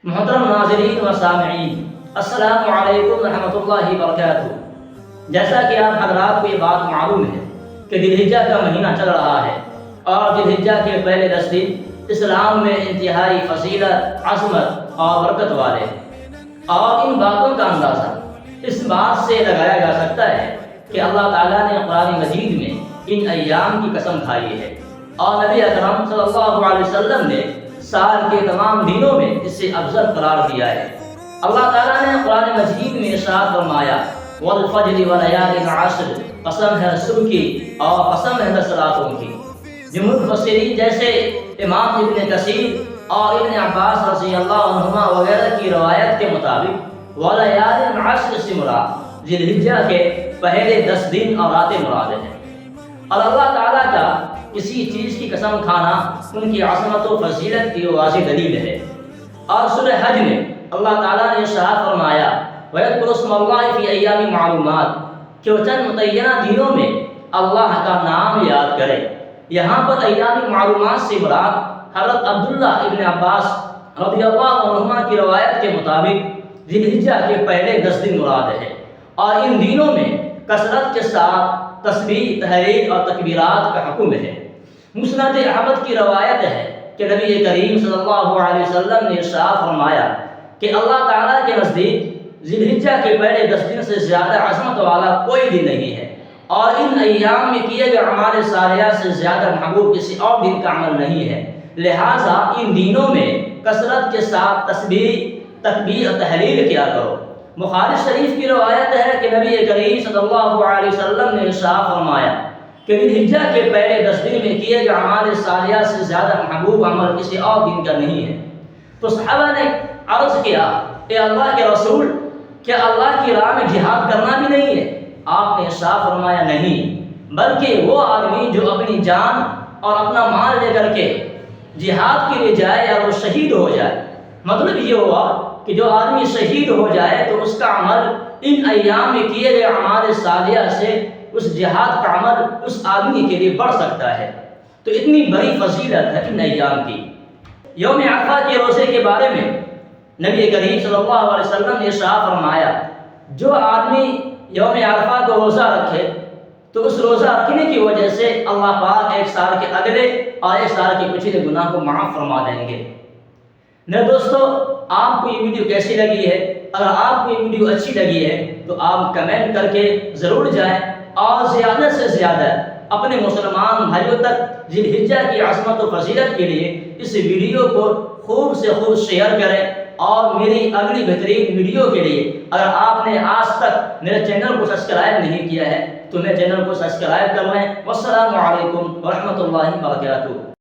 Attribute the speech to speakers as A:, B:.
A: محترم ناظرین و سامعین، السلام علیکم ورحمۃ اللہ وبرکاتہ۔ جیسا کہ آپ حضرات کو یہ بات معلوم ہے کہ ذی الحجہ کا مہینہ چل رہا ہے اور ذی الحجہ کے پہلے 10 دن اسلام میں انتہائی فضیلت، عظمت اور برکت والے ہیں، اور ان باتوں کا اندازہ اس بات سے لگایا جا سکتا ہے کہ اللہ تعالیٰ نے قرآن مجید میں ان ایام کی قسم کھائی ہے، اور نبی اکرم صلی اللہ علیہ وسلم نے سال کے تمام دنوں میں اس سے افضل قرار دیا ہے۔ اللہ تعالیٰ نے قرآن مجید میں ارشاد فرمایا، والفجر ولیال عشر، قسم ہے صبح کی اور قسم ہے 10 راتوں کی۔ جمہور مفسرین جیسے امام ابن کثیر اور ابن عباس رضی اللہ عنہما وغیرہ کی روایت کے مطابق ولیال عشر سے مراد ذی الحجہ کے پہلے 10 دن اور راتیں مراد ہیں، اور اللہ تعالیٰ کا کسی چیز کی قسم کھانا ان کی عظمت و فضیلت کی واضح دلیل ہے۔ اور سورہ حج میں اللہ تعالیٰ نے ارشاد فرمایا، وَيَذْكُرُ اسْمَ اللَّهِ فِي أَيَّامٍ مَّعْلُومَاتٍ، کہ وہ چند متعینہ دنوں میں اللہ کا نام یاد کرے۔ یہاں پر ایام معلومات سے مراد حضرت عبداللہ ابن عباس رضی اللہ عنہما کی روایت کے مطابق ذی الحجہ کے پہلے 10 دن مراد ہے، اور ان دنوں میں کثرت کے ساتھ تسبیح، تحلیل اور تکبیرات کا حکم ہے۔ مسند احمد کی روایت ہے کہ نبی کریم صلی اللہ علیہ وسلم نے ارشاد فرمایا کہ اللہ تعالیٰ کے نزدیک ذی الحجہ کے پہلے 10 دن سے زیادہ عظمت والا کوئی دن نہیں ہے، اور ان ایام میں کیے گئے اعمال صالحہ سے زیادہ محبوب کسی اور دن کا عمل نہیں ہے، لہٰذا ان دنوں میں کثرت کے ساتھ تسبیح، تکبیر اور تحلیل کیا کرو۔ بخاری شریف کی روایت ہے کہ نبی کریم صلی اللہ علیہ وسلم نے ارشاد فرمایا کہ ذی الحجہ کے پہلے 10 دن میں کیے گئے اعمال صالحہ سے زیادہ محبوب عمل کسی اور دن کا نہیں ہے۔ تو صحابہ نے عرض کیا، اے اللہ کے رسول، کیا اللہ کی راہ میں جہاد کرنا بھی نہیں ہے؟ آپ نے ارشاد فرمایا، نہیں، بلکہ وہ آدمی جو اپنی جان اور اپنا مال لے کر کے جہاد کے لیے جائے اور وہ شہید ہو جائے۔ مطلب یہ ہوا کہ جو آدمی شہید ہو جائے تو اس کا عمل ان ایام میں کیے گئے اعمال صالحہ سے اس جہاد کا عمل اس آدمی کے لیے بڑھ سکتا ہے۔ تو اتنی بڑی فضیلت ہے ان ایام کی۔ یوم عرفہ کے روزے کے بارے میں نبی کریم صلی اللہ علیہ وسلم نے ارشاد فرمایا، جو آدمی یوم عرفہ کو روزہ رکھے تو اس روزہ رکھنے کی وجہ سے اللہ پاک ایک سال کے اگلے اور ایک سال کے پچھلے گناہ کو معاف فرما دیں گے۔ میرے دوستو، آپ کو یہ ویڈیو کیسی لگی ہے؟ اگر آپ کو یہ ویڈیو اچھی لگی ہے تو آپ کمنٹ کر کے ضرور جائیں، اور زیادہ سے زیادہ اپنے مسلمان بھائیوں تک ذی الحجہ کی عظمت و فضیلت کے لیے اس ویڈیو کو خوب سے خوب شیئر کریں، اور میری اگلی بہترین ویڈیو کے لیے اگر آپ نے آج تک میرے چینل کو سبسکرائب نہیں کیا ہے تو میرے چینل کو سبسکرائب کر لیں۔ والسلام علیکم ورحمۃ اللہ وبرکاتہ۔